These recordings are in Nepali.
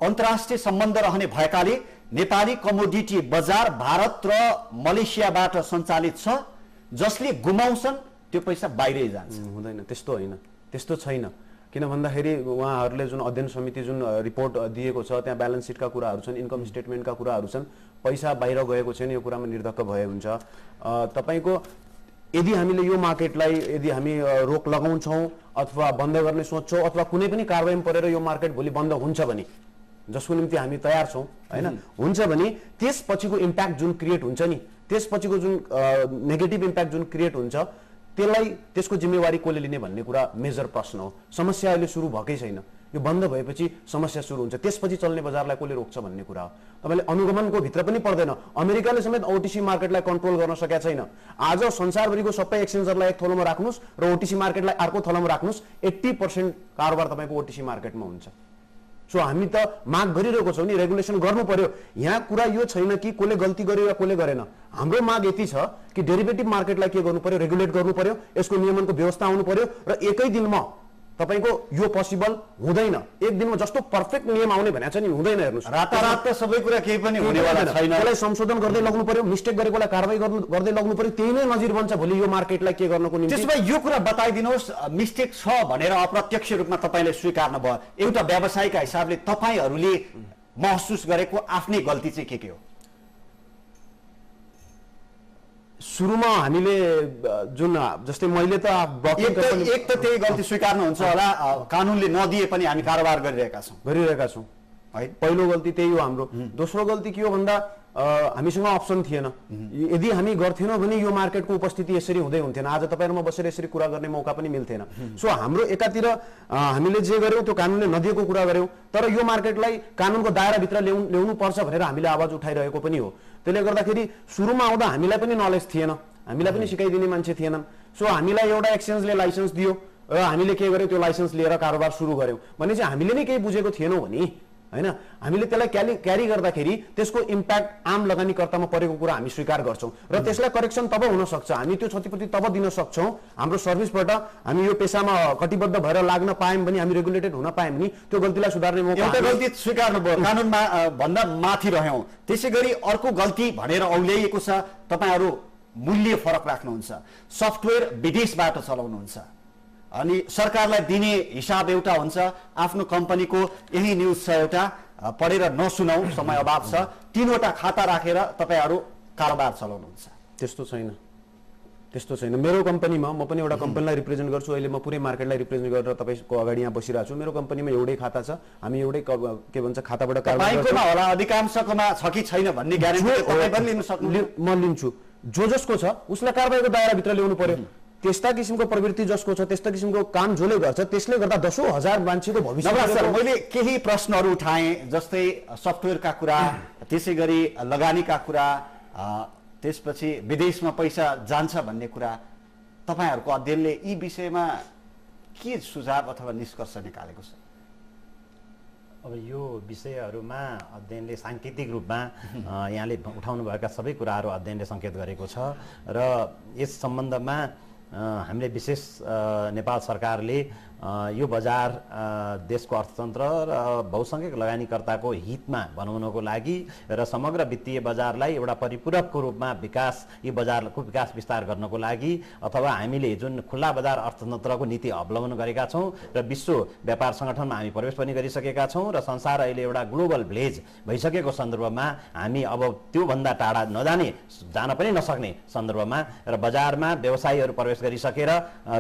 अन्तर्राष्ट्रिय सम्बन्ध रहने भएकाले नेपाली कमोडिटी बजार भारत र मलेसियाबाट सञ्चालित छ, जसले गुमाउँछन् त्यो पैसा बाहिरै जान्छ। हुँदैन, त्यस्तो होइन, त्यस्तो छैन। किन भन्दाखेरि उहाँहरूले जुन अध्ययन समिति जुन रिपोर्ट दिएको छ त्यहाँ ब्यालेन्स सिटका कुराहरू छन्, इन्कम स्टेटमेन्टका कुराहरू छन्, पैसा बाहिर गएको छैन, यो कुरामा निर्धक्क भए हुन्छ। तपाईको यदि हामीले यो मार्केटलाई यदि हामी रोक लगाउँछौँ अथवा बन्द गर्ने सोच्छौँ अथवा कुनै पनि कारबाही परेर यो मार्केट भोलि बन्द हुन्छ भने, जसको निम्ति हामी तयार छौँ हैन, हुन्छ भने त्यसपछिको इम्प्याक्ट जुन क्रिएट हुन्छ नि, त्यसपछिको जुन नेगेटिभ इम्प्याक्ट जुन क्रिएट हुन्छ त्यसलाई त्यसको जिम्मेवारी कसले लिने भन्ने कुरा मेजर प्रश्न हो। समस्या अहिले सुरु भएकै छैन, यो बन्द भएपछि समस्या सुरु हुन्छ, त्यसपछि चल्ने बजारलाई कसले रोक्छ भन्ने कुरा हो। तपाईले अनुगमनको भित्र पनि पर्दैन। अमेरिकाले समेत ओटीसी मार्केटलाई कन्ट्रोल गर्न सकेका छैन। आज संसारभरिको सबै एक्सचेन्जरलाई एक थलोमा राख्नुस् र ओटीसी मार्केटलाई अर्को थलोमा राख्नुस्, 80% कारोबार तपाईको ओटीसी मार्केटमा हुन्छ। सो हामी त माग गरिरहेको छौँ नि, रेगुलेसन गर्नु पर्यो। यहाँ कुरा यो छैन कि कसले गल्ती गर्यो या कसले गरेन। हाम्रो माग यति छ कि डेरिभेटिभ मार्केटलाई के गर्नु पर्यो, रेगुलेट गर्नु पर्यो, यसको नियमनको व्यवस्था आउनु पर्यो र एकै दिनमा तपाईको यो पोसिबल हुँदैन। एक दिनमा जस्तो परफेक्ट नियम आउने भनेको छ नि, हुँदैन। हेर्नुस्, रातारात त सबै कुरा केही पनि हुनेवाला छैन। त्यसलाई संशोधन गर्दै लग्नु पर्यो, मिस्टेक गरेकोलाई कारबाही गर्दै लग्नु पर्यो, त्यही नै नजिर बन्छ भोलि यो मार्केटलाई के गर्नको निम्ति। त्यसो भए यो कुरा बताइदिनुहोस्, मिस्टेक छ भनेर अप्रत्यक्ष रूपमा तपाईले स्वीकार्नु भयो, एउटा व्यवसायिक हिसाबले तपाईहरूले महसुस गरेको आफ्नै गल्ती चाहिँ के हो? सुरुमा हामीले जुन जस्तै मैले त एक त त्यही गल्ती स्वीकार्नुहुन्छ होला, कानुनले नदिए पनि हामी कारोबार गरिरहेका छौँ है। पहिलो गल्ती त्यही हो हाम्रो। दोस्रो गल्ती के हो भन्दा हामीसँग अप्सन थिएन। यदि हामी गर्थेनौँ भने यो मार्केटको उपस्थिति यसरी हुँदै हुन्थेन। आज तपाईहरुमा बसेर यसरी कुरा गर्ने मौका पनि मिल्थेन। सो हाम्रो एकातिर हामीले जे गर्यौं त्यो कानुनले नदिएको कुरा गर्यौं, तर यो मार्केटलाई कानुनको दायराभित्र ल्याउनु पर्छ भनेर हामीले आवाज उठाइरहेको पनि हो। त्यसले गर्दाखेरि सुरुमा आउँदा हामीलाई पनि नलेज थिएन, हामीलाई पनि सिकाइदिने मान्छे थिएनन्। सो हामीलाई एउटा एक्सचेन्जले लाइसेन्स दियो र हामीले के गर्यौं, त्यो लाइसेन्स लिएर कारोबार सुरु गर्यौं भने चाहिँ हामीले नै केही बुझेको थिएनौँ भने हैन। हामीले त्यसलाई क्यारी गर्दाखेरि त्यसको इम्प्याक्ट आम लगानीकर्तामा परेको कुरा हामी स्वीकार गर्छौं र त्यसलाई करेक्सन तब हुन सक्छ, हामी त्यो क्षतिपूर्ति तब दिन सक्छौं हाम्रो सर्भिसबाट हामी यो पेसामा कटिबद्ध भएर लाग्न पायौं भने, हामी रेगुलेटेड हुन पायौं भने त्यो गल्तीलाई सुधार्ने मौका। एउटा गल्ती स्वीकार्नु भयो, कानुनमा भन्दा माथि रह्यौं। त्यसैगरी अर्को गल्ती भनेर औल्याइएको छ, तपाईहरु मूल्य फरक राख्नुहुन्छ, सफ्टवेयर विदेशबाट चलाउनुहुन्छ अनि सरकारलाई दिने हिसाब एउटा हुन्छ। आफ्नो कम्पनीको यही न्यूज छ, एउटा पढेर नसुनाऊ, समय अभाव छ, 3वटा खाता राखेर तपाईहरु कारोबार चलाउनुहुन्छ। त्यस्तो छैन, त्यस्तो छैन। मेरो कम्पनीमा म पनि एउटा कम्पनीलाई रिप्रेजेन्ट गर्छु, अहिले म पुरै मार्केटलाई रिप्रेजेन्ट गरेर तपाईको अगाडि यहाँ बसिरहेको छु। मेरो कम्पनीमा एउटै खाता छ, हामी एउटै के भन्छ खाताबाट कारोबार गर्छौं। तपाईकोमा होला, अधिकांशकोमा छ कि छैन भन्ने ग्यारेन्टी तपाई पनि लिन सक्नु। म लिन्छु, जो जसको छ उसलाई कारबाहीको दायराभित्र ल्याउनु पर्यो। त्यस्ता किसिमको प्रवृत्ति जसको छ, त्यस्ता किसिमको काम जसले गर्छ, त्यसले गर्दा दशौं हजार मान्छेको भविष्य। सर, मैले केही प्रश्नहरू उठाएँ, जस्तै सफ्टवेयरका कुरा, त्यसैगरी लगानीका कुरा, त्यसपछि विदेशमा पैसा जान्छ भन्ने कुरा। तपाईहरुको अध्ययनले यी विषयमा के सुझाव अथवा निष्कर्ष निकालेको छ? अब यो विषयहरूमा अध्ययनले सांकेतिक रूपमा यहाँले उठाउनुभएका सबै कुराहरू अध्ययनले सङ्केत गरेको छ र यस सम्बन्धमा हामीले विशेष नेपाल सरकारले यो बजार देशको अर्थतन्त्र र बहुसंख्यक लगानीकर्ताको हितमा बनाउनको लागि र समग्र वित्तीय बजारलाई एउटा परिपूरकको रूपमा यो बजारको विकास विस्तार गर्नको लागि, अथवा हामीले जुन खुल्ला बजार अर्थतन्त्रको नीति अवलम्बन गरेका छौं र विश्व व्यापार संगठनमा हामी प्रवेश पनि गरिसकेका छौं र संसार अहिले एउटा ग्लोबल भिलेज भइसकेको सन्दर्भमा हामी अब त्यो भन्दा टाढा जान पनि नसक्ने सन्दर्भमा र बजारमा व्यवसायीहरू प्रवेश गरिसकेर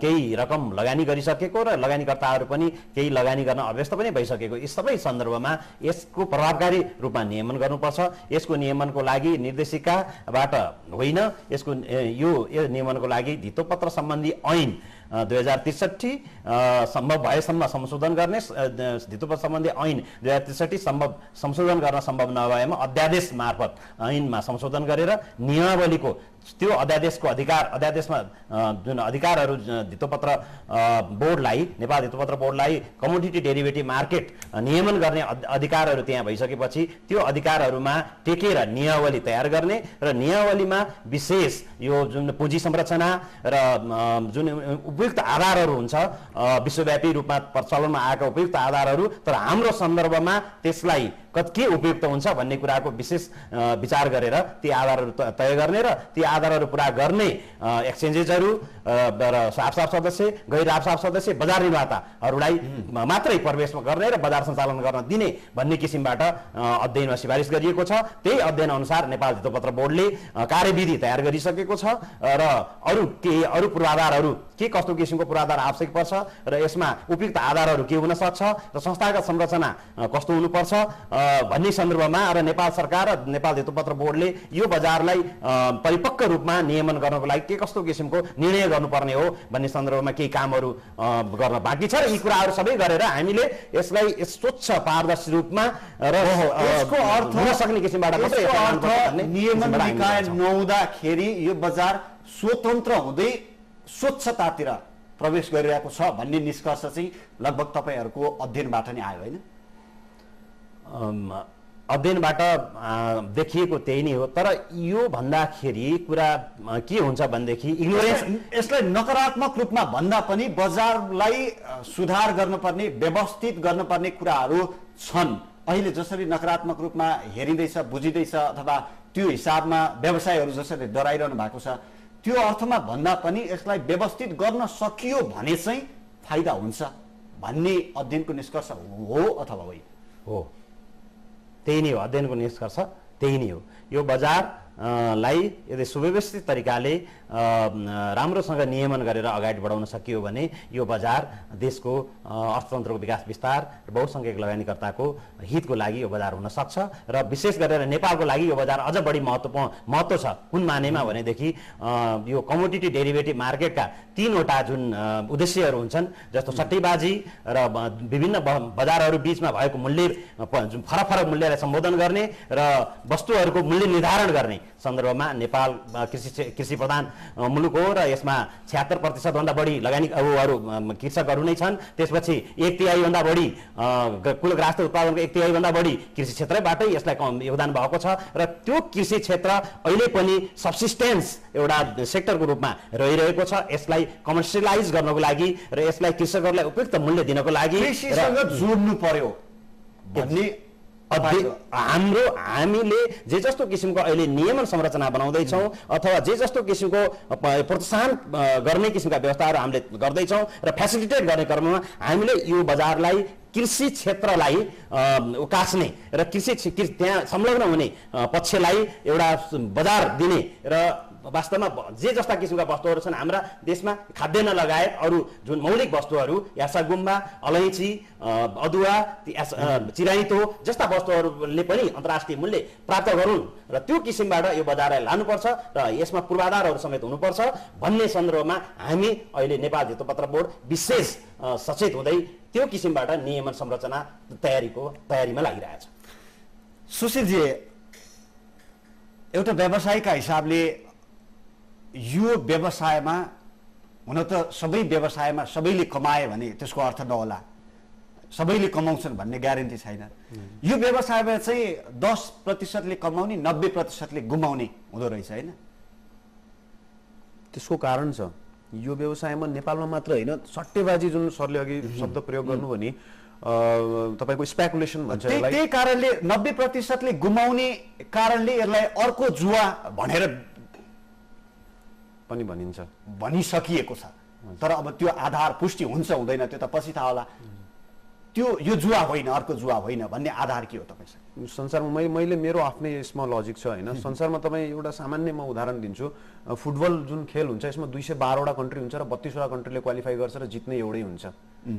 केही रकम लगानी गरिसकेको र लगानीकर्ताहरू पनि केही लगानी गर्न अभ्यस्त पनि भइसकेको, यस सबै सन्दर्भमा यसको प्रभावकारी रूपमा नियमन गर्नुपर्छ। यसको नियमनको लागि निर्देशिकाबाट होइन, यसको यो नियमनको लागि धितोपत्र सम्बन्धी ऐन 2063 सम्भव भएसम्म संशोधन गर्ने, धितोपत्र सम्बन्धी ऐन 2063 संशोधन गर्न सम्भव नभएमा अध्यादेश मार्फत ऐनमा संशोधन गरेर नियमावलीको त्यो अध्यादेशमा जुन अधिकारहरू धितोपत्र बोर्डलाई, नेपाल धितोपत्र बोर्डलाई कमोडिटी डेरिभेटिभ मार्केट नियमन गर्ने अधिकारहरू त्यहाँ भइसकेपछि त्यो अधिकारहरूमा टेकेर नियमावली तयार गर्ने र नियमावलीमा विशेष यो जुन पुँजी संरचना र जुन उपयुक्त आधारहरू हुन्छ, विश्वव्यापी रूपमा प्रचलनमा आएका उपयुक्त आधारहरू, तर हाम्रो सन्दर्भमा त्यसलाई के उपयुक्त हुन्छ भन्ने कुराको विशेष विचार गरेर ती आधारहरू तय गर्ने र ती आधारहरू पुरा गर्ने एक्सचेन्जेसहरू र आफसाफ सदस्य, गैर आफसाफ सदस्य, बजार निर्माताहरूलाई मात्रै प्रवेश गर्ने र बजार सञ्चालन गर्न दिने भन्ने किसिमबाट अध्ययनमा सिफारिस गरिएको छ। त्यही अध्ययन अनुसार नेपाल धितोपत्र बोर्डले कार्यविधि तयार गरिसकेको छ र अरू पूर्वाधारहरू के कस्तो किसिमको पूर्वाधार आवश्यक पर्छ र यसमा उपयुक्त आधारहरू के हुन सक्छ र संस्थागत संरचना कस्तो हुनुपर्छ भन्ने सन्दर्भमा र नेपाल सरकार र नेपाल धितोपत्र बोर्डले यो बजारलाई परिपक्व रूपमा नियमन गर्नको लागि के कस्तो किसिमको निर्णय गर्नुपर्ने हो भन्ने सन्दर्भमा केही कामहरू गर्न बाँकी छ र यी कुराहरू सबै गरेर हामीले यसलाई स्वच्छ पारदर्शी रूपमा र यसको अर्थ हुन सक्ने किसिमबाट मात्रै नियमन निकाय नहुँदाखेरि यो बजार स्वतन्त्र हुँदै स्वच्छतातिर प्रवेश गरिरहेको छ भन्ने निष्कर्ष चाहिँ लगभग तपाईँहरूको अध्ययनबाट नै आयो होइन? अध्ययनबाट देखिएको त्यही नै हो, तर यो भन्दाखेरि कुरा के हुन्छ भनेदेखि इग्नोरेन्स, यसलाई नकारात्मक रूपमा भन्दा पनि बजारलाई सुधार गर्नुपर्ने, व्यवस्थित गर्नुपर्ने कुराहरू छन्। अहिले जसरी नकारात्मक रूपमा हेरिँदैछ, बुझिँदैछ अथवा त्यो हिसाबमा व्यवसायहरू जसरी डराइरहनु भएको छ, त्यो अर्थमा भन्दा पनि यसलाई व्यवस्थित गर्न सकियो भने चाहिँ फाइदा हुन्छ भन्ने अध्ययनको निष्कर्ष हो अथवा होइन? हो, त्यही नै हो, अध्ययनको निष्कर्ष त्यही नै हो। यो बजारलाई यदि सुव्यवस्थित तरिकाले राम्रोसँग नियमन गरेर अगाडि बढाउन सकियो भने यो बजार देशको अर्थतन्त्रको विकास विस्तार र बहुसङ्ख्यक लगानीकर्ताको हितको लागि यो बजार हुन सक्छ र विशेष गरेर नेपालको लागि यो बजार अझ बढी महत्त्व छ। कुन मानेमा भनेदेखि यो कमोडिटी डेरिभेटिभ मार्केटका तीनवटा जुन उद्देश्यहरू हुन्छन्, जस्तो सट्टैबाजी र विभिन्न बजारहरू बिचमा भएको मूल्य जुन फरक फरक मूल्यलाई सम्बोधन गर्ने र वस्तुहरूको मूल्य निर्धारण गर्ने सन्दर्भमा नेपाल कृषि प्रधान मुलुक हो र यसमा 76% भन्दा बढी लगानी कृषकहरू नै छन्। त्यसपछि 1/3 भन्दा बढी कुल ग्राहस्थ उत्पादनको 1/3 भन्दा बढी कृषि क्षेत्रबाटै यसलाई योगदान भएको छ र त्यो कृषि क्षेत्र अहिले पनि सब्सिस्टेन्स एउटा सेक्टरको रूपमा रहिरहेको छ। यसलाई कमर्सियलाइज गर्नको लागि र यसलाई कृषकहरूलाई उपयुक्त मूल्य दिनको लागि कृषिसँग जोड्नु पर्यो भन्ने हामीले जे जस्तो किसिमको अहिले नियमन संरचना बनाउँदैछौँ अथवा जे जस्तो किसिमको प्रोत्साहन गर्ने किसिमका व्यवस्थाहरू हामीले गर्दैछौँ र फेसिलिटेट गर्ने क्रममा हामीले यो बजारलाई कृषि क्षेत्रलाई उकास्ने र त्यहाँ संलग्न हुने पक्षलाई एउटा बजार दिने र वास्तवमा जे जस्ता किसिमका वस्तुहरू छन् हाम्रा देशमा खाद्यान्न लगायत अरू जुन मौलिक वस्तुहरू यासा गुम्बा, अलैँची, अदुवा, चिराइतो जस्ता वस्तुहरूले पनि अन्तर्राष्ट्रिय मूल्य प्राप्त गरून् र त्यो किसिमबाट यो बजारलाई लानुपर्छ र यसमा पूर्वाधारहरू समेत हुनुपर्छ भन्ने सन्दर्भमा हामी अहिले नेपाल धितोपत्र बोर्ड विशेष सचेत हुँदै त्यो किसिमबाट नियमन संरचना तयारीमा लागिरहेछ। सुशीलजी, एउटा व्यवसायका हिसाबले यो व्यवसायमा हुन त सबै व्यवसायमा सबैले कमाए भने त्यसको अर्थ नहोला, सबैले कमाउँछन् भन्ने ग्यारेन्टी छैन। यो व्यवसायमा चाहिँ 10%ले कमाउने, 90%ले गुमाउने हुँदो रहेछ होइन? त्यसको कारण छ यो व्यवसायमा नेपालमा मात्र होइन, सट्टेबाजी जुन सरले अघि शब्द प्रयोग गर्नु भने तपाईको स्पेकुलेसन भन्छ यसलाई, त्यही कारणले 90%ले गुमाउने कारणले यसलाई अर्को जुवा भनेर पनि भनिसकिएको छ। तर अब त्यो आधार पुष्टि हुन्छ हुँदैन त्यो त पछि थाहा होला। त्यो यो जुवा होइन, अर्को जुवा होइन भन्ने आधार के हो तपाईसँग? संसारमा मैले मेरो आफ्नै यसमा लजिक छ होइन। संसारमा तपाईँ एउटा सामान्य म उदाहरण दिन्छु, फुटबल जुन खेल हुन्छ यसमा 212वटा कन्ट्री हुन्छ र 32वटा कन्ट्रीले क्वालिफाई गर्छ र जित्ने एउटै हुन्छ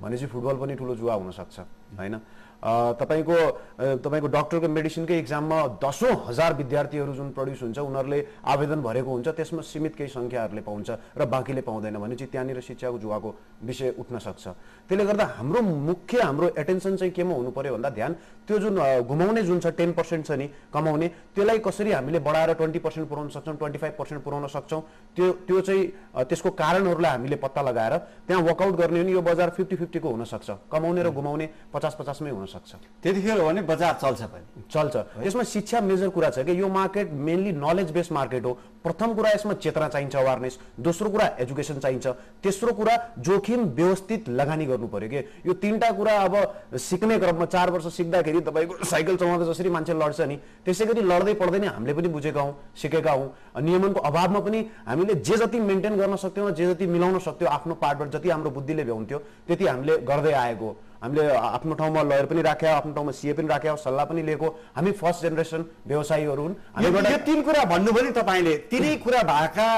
भनेपछि फुटबल पनि ठुलो जुवा हुनसक्छ होइन। तपाईँको डक्टरको मेडिसिनकै इक्जाममा 10,000 विद्यार्थीहरू जुन प्रड्युस हुन्छ उनीहरूले आवेदन भरेको हुन्छ, त्यसमा सीमित केही सङ्ख्याहरूले पाउँछ र बाँकीले पाउँदैन भनेपछि त्यहाँनिर शिक्षाको जुवाको विषय उठ्न सक्छ। त्यसले गर्दा हाम्रो एटेन्सन चाहिँ केमा हुनु पर्यो भन्दा ध्यान त्यो जुन गुमाउने जुन छ 10% छ नि कमाउने, त्यसलाई कसरी हामीले बढाएर 20% पुर्याउन सक्छौँ, 25% पुर्याउन सक्छौँ, त्यो चाहिँ त्यसको कारणहरूलाई हामीले पत्ता लगाएर त्यहाँ वर्कआउट गर्ने हो नि यो बजार 50-50 को हुनसक्छ। कमाउने र गुमाउने 50-50 मै हुन सक्छ। त्यतिखेर हो भने बजार चल्छ पनि। चल्छ। यसमा शिक्षा मेजर कुरा छ कि यो market mainly knowledge based market हो। प्रथम कुरा यसमा चेतना चाहिन्छ, अवेरनेस। दोस्रो कुरा एजुकेसन चाहिन्छ। तेस्रो कुरा जोखिम व्यवस्थित लगानी गर्नु पर्यो कि यो तीनटा कुरा अब सिक्ने क्रममा 4 वर्ष सिक्दाखेरि तपाईँको साइकल चलाउँदा जसरी मान्छे लड्छ नि त्यसै गरी लड्दै पड्दै नै हामीले पनि बुझेका हौँ, सिकेका हौँ। नियमनको अभावमा पनि हामीले जे जति मेन्टेन गर्न सक्थ्यौँ, जे जति मिलाउन सक्थ्यौँ आफ्नो पार्टबाट, जति हाम्रो बुद्धिले भ्याउँथ्यो त्यति हामीले गर्दै आएको। हामीले आफ्नो ठाउँमा लयर पनि राख्या, आफ्नो ठाउँमा सीए पनि राख्या, सल्लाह पनि लिएको। हामी फर्स्ट जेनेरेसन व्यवसायीहरू हुन्। यो 3 कुरा भन्नु पनि तपाईँले, तिनै कुरा भएका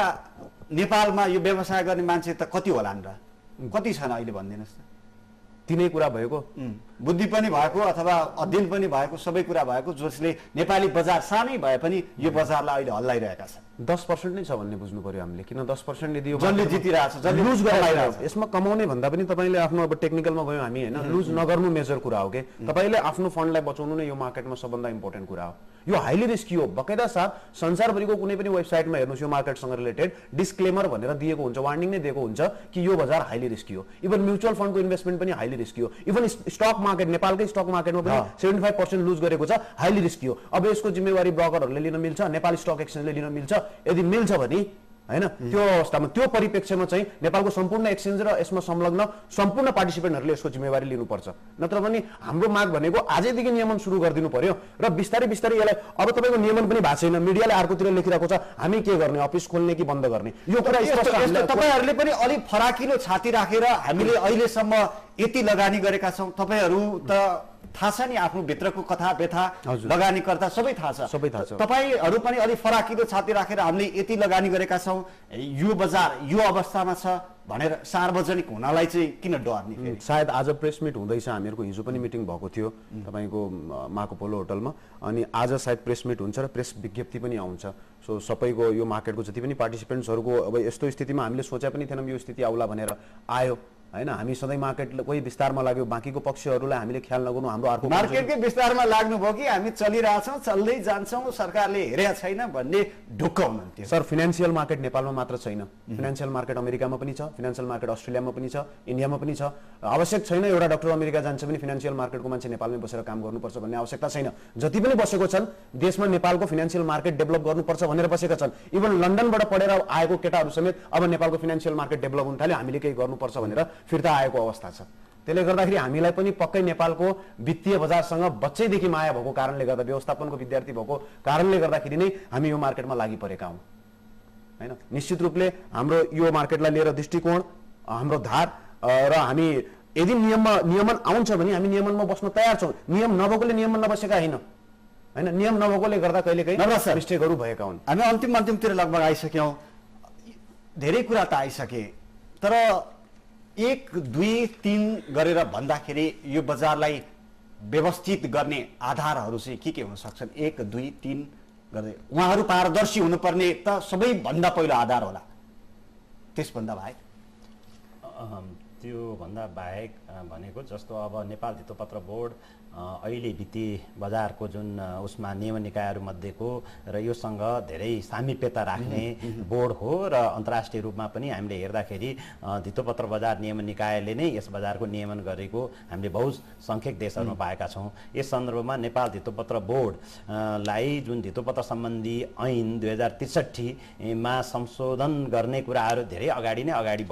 नेपालमा यो व्यवसाय गर्ने मान्छे त कति होलान् र? कति छन् अहिले भनिदिनुहोस् त। तिनै कुरा भएको, बुद्धि पनि भएको अथवा अध्ययन पनि भएको, सबै कुरा भएको, जसले नेपाली बजार सानै भए पनि यो बजारलाई अहिले हल्लाइरहेका छन्। 10% नै छ भन्ने बुझ्नु पर्यो हामीले। किन 10% यदि यो जसले जितिरहेछ, जसले लुज गराइरहेछ, यसमा कमाउने भन्दा पनि तपाईँले आफ्नो अब टेक्निकलमा गयौँ हामी होइन, लुज नगर्नु मेजर कुरा हो कि तपाईँले आफ्नो फन्डलाई बचाउनु नै यो मार्केटमा सबभन्दा इम्पोर्टेन्ट कुरा हो। यो हाइली रिस्की हो। बकाइदा साथ संसारभरिको कुनै पनि वेबसाइटमा हेर्नुहोस् यो मार्केटसँग रिलेटेड डिस्क्लेमर भनेर दिएको हुन्छ, वार्निङ नै दिएको हुन्छ कि यो बजार हाइली रिस्की हो। इभन म्युचुअल फन्डको इन्भेस्टमेन्ट पनि हाइली रिस्की हो। इभन स्टक मार्केट, नेपालकै स्टक मार्केटमा पनि 75% लुज गरेको छ, हाइली रिस्की हो। अब यसको जिम्मेवारी ब्रोकरहरूले लिन मिल्छ, नेपाली स्टक एक्सचेन्जले लिन मिल्छ। यदि मिल्छ भने हैन त्यो अवस्थामा, त्यो परिप्रेक्ष्यमा चाहिँ नेपालको सम्पूर्ण एक्सचेन्ज र यसमा संलग्न सम्पूर्ण पार्टिसिपेन्टहरूले यसको जिम्मेवारी लिनुपर्छ। नत्र भने हाम्रो माग भनेको आजैदेखि नियमन सुरु गरिदिनु पर्यो र बिस्तारै बिस्तारै यसलाई, अब तपाईँको नियमन पनि भएको छैन, मिडियाले अर्कोतिर लेखिरहेको छ, हामी के गर्ने, अफिस खोल्ने कि बन्द गर्ने, यो कुरा स्पष्ट। तपाईँहरूले पनि अलिक फराकिलो छाती राखेर हामीले अहिलेसम्म यति लगानी गरेका छौँ, तपाईँहरू त थाहा छ नि आफ्नो भित्रको कथा व्यथा, लगानीकर्ता सबै थाहा छ। तपाईँहरू पनि अलिक फराकिलो छाती राखेर हामीले यति लगानी गरेका छौँ, यो बजार यो अवस्थामा छ भनेर सार्वजनिक हुनलाई चाहिँ किन डर्ने फेरि? सायद आज प्रेस मिट हुँदैछ, हामीहरूको हिजो पनि मिटिङ भएको थियो तपाईँको माको पोलो होटलमा, अनि आज सायद प्रेस मिट हुन्छ र प्रेस विज्ञप्ति पनि आउँछ। सो सबैको यो मार्केटको जति पनि पार्टिसिपेन्ट्सहरूको अब यस्तो स्थितिमा हामीले सोचे पनि थिएनौँ यो स्थिति आउला भनेर, आयो हैन। हामी सधैँ मार्केट कोही विस्तारमा लाग्यो, बाँकीको पक्षहरूलाई हामीले ख्याल नगर्नु, हाम्रो अर्को मार्केटकै विस्तारमा लाग्नुभयो कि हामी चलिरहेछौँ, चल्दै जान्छौँ, सरकारले हेरेको छैन भन्ने ढुक्क हुनुहुन्थ्यो। सर, फिनान्सियल मार्केट नेपालमा मात्र छैन, फिनान्सियल मार्केट अमेरिकामा पनि छ, फिनान्सियल मार्केट अस्ट्रेलियामा पनि छ, इन्डियामा पनि छ। आवश्यक छैन एउटा डक्टर अमेरिका जान्छ पनि फिनान्सियल मार्केटको मान्छे नेपालमै बसेर काम गर्नुपर्छ भन्ने आवश्यकता छैन। जति पनि बसेको छन् देशमा नेपालको फिनान्सियल मार्केट डेभलप गर्नुपर्छ भनेर बसेका छन्। इभन लन्डनबाट पढेर आएको केटाहरू समेत अब नेपालको फिनान्सियल मार्केट डेभलप हुन थाल्यो, हामीले केही गर्नुपर्छ भनेर फिर्ता आएको अवस्था छ। त्यसले गर्दाखेरि हामीलाई पनि पक्कै नेपालको वित्तीय बजारसँग बच्चैदेखि माया भएको कारणले गर्दा, व्यवस्थापनको विद्यार्थी भएको कारणले गर्दाखेरि नै हामी यो मार्केटमा लागि परेका हौँ हैन। निश्चित रूपले हाम्रो यो मार्केटलाई लिएर दृष्टिकोण, हाम्रो धार र हामी यदि नियमन आउँछ भने हामी नियमनमा बस्न तयार छौँ। नियम नभएकोले नियममा नबसेका होइन हैन, नियम नभएकोले गर्दा कहिलेकाहीँ मिस्टेकहरू भएका हुन्। हामी अन्तिमतिर लगभग आइसक्यौँ, धेरै कुरा त आइसके, तर 1, 2, 3 गरेर भन्दाखेरि यो बजारलाई व्यवस्थित गर्ने आधारहरू चाहिँ के हुन सक्छन्? 1, 2, 3 गर्दै उहाँहरू पारदर्शी हुनुपर्ने त सबैभन्दा पहिलो आधार होला। त्यसभन्दा बाहेक त्यो भन्दा बाहेक भनेको जस्तो अब नेपाल धितोपत्र बोर्ड अहिले वित्तीय बजारको जुन उसमा नियमन निकायहरू मध्येको र योसँग धेरै सामिप्यता राख्ने बोर्ड हो र अन्तर्राष्ट्रिय रूपमा पनि हामीले हेर्दाखेरि धितोपत्र बजार नियमन निकायले नै यस बजारको नियमन गरेको हामीले बहुसङ्ख्यक देशहरूमा पाएका छौँ। यस सन्दर्भमा नेपाल धितोपत्र बोर्डलाई जुन धितोपत्र सम्बन्धी ऐन 2063 मा संशोधन गर्ने कुराहरू धेरै अगाडि नै